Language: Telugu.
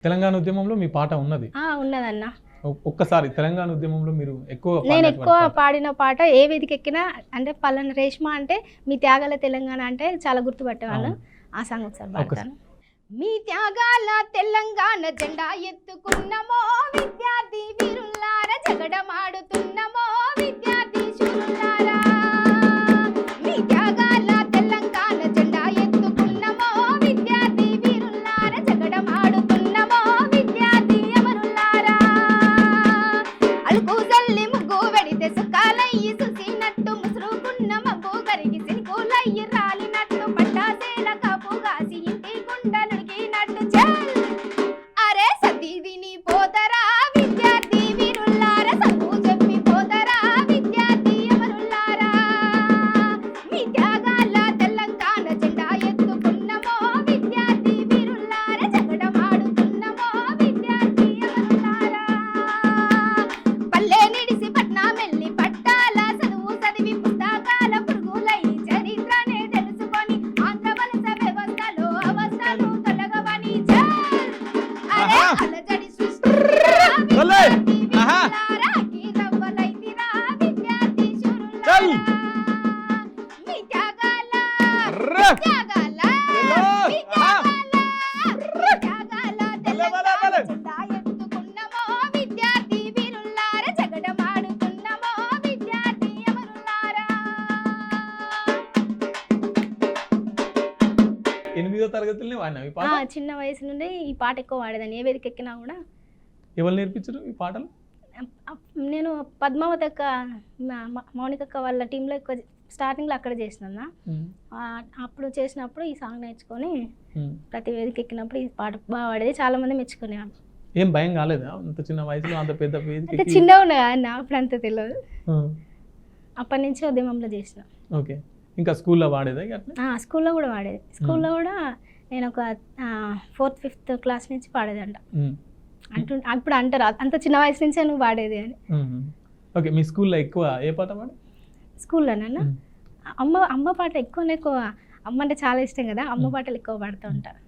తెలంగాణ ఉద్యమంలో మీ పాట ఉన్నది. ఉన్నదన్న. ఒక్కసారి తెలంగాణ ఉద్యమంలో మీరు నేను ఎక్కువ పాడిన పాట ఏ వేదిక ఎక్కినా అంటే పలానా రేష్మా అంటే మీ త్యాగాల తెలంగాణ అంటే చాలా గుర్తుపట్టేవాళ్ళు. ఆ సాంగ్ ఒకసారి పాడతాను. మీ త్యాగాల తెలంగాణ జెండా ఎత్తుకున్నమో విద్యార్థి వీరుల్లారా, జగడమాడుతున్నమో విద్యార్థి శూరుల్లారా. మీ త్యాగాల తెలంగాణ జెండా ఎత్తుకున్నమో విద్యార్థి వీరుల్లారా, జగడమాడుతున్నమో విద్యార్థి అమరుల్లారా. అలుకు జల్లి ముగ్గు వెడితే సుఖాలయ్యి సుసినట్టు, ముసురుకున్న మబ్బు కరిగి సినుకులయ్యి రాలినట్టు, పట్టాసేల కాపు గాసి ఇంటి గుండలుడికినట్టు చల్ అరే సతీదిని పోతరా విద్యార్థి వీరుల్లారా, చదువు చెప్పి పోతరా విద్యార్థి అమరుల్లారా. మీ త్యాగాల తెలంగాణ జెండా ఎత్తుకున్నమో విద్యార్థి వీరుల్లారా, జగడమాడుతున్నమో విద్యార్థి అమరుల్లారా. పల్లె నిడిసి పట్నం వెళ్ళి పట్టాల చదువు చదివి పుస్తకాల పురుగులై చరిత్రనే తెలుసుకొని ఆంధ్ర వలస వ్యవస్థలో అవస్థలు తొలగవని చల్ అరే అలజడి సృష్టిరా విద్యార్థి వీరుల్లారా, కీరవ్వలైతిరా విద్యార్థి శూరుల్లారా. మీ త్యాగాల త్యాగాల మీ త్యాగాల తెలంగాణ జెండా ఎత్తుకున్నమో విద్యార్థి వీరుల్లారా, జగడమాడుతున్నమో విద్యార్థి అమరుల్లారా. 8వ తరగతిలోనే వాడినా ఈ పాట. చిన్న వయసు నుండి ఈ పాట ఎక్కువ వాడేదాన్ని. ఏ వేదిక ఎక్కినా కూడా. ఎవరు నేర్పించారు ఈ పాటలు? నేను పద్మావతి అక్క, మౌనిక అక్క వాళ్ళ టీంలో ఎక్కువ స్టార్టింగ్లో అక్కడ చేసిన. అప్పుడు చేసినప్పుడు ఈ సాంగ్ నేర్చుకొని ప్రతి వేదిక ఎక్కినప్పుడు ఈ పాట బాగా పాడేది. చాలా మంది మెచ్చుకునేవాళ్ళు. ఏం భయం కాలేదా అంత చిన్న వయసులో అంత పెద్ద వేదిక? అంటే చిన్నగా ఉన్నా కానీ అప్పుడు అంత తెలియదు. అప్పటి నుంచి ఉద్యమంలో చేసిన. ఓకే. ఇంకా స్కూల్లో వాడేదా? స్కూల్లో కూడా వాడేది. స్కూల్లో కూడా నేను ఒక 4th 5th క్లాస్ నుంచి పాడేదంట. అప్పుడు అంటారు అంత చిన్న వయసు నుంచే నువ్వు పాడేది అని. ఓకే. మీ స్కూల్లో ఎక్కువ ఏ పాట పాడు? స్కూల్లోనన్నా అమ్మ పాట ఎక్కువ. అమ్మ అంటే చాలా ఇష్టం కదా, అమ్మ పాటలు ఎక్కువ పాడుతూ ఉంటారు.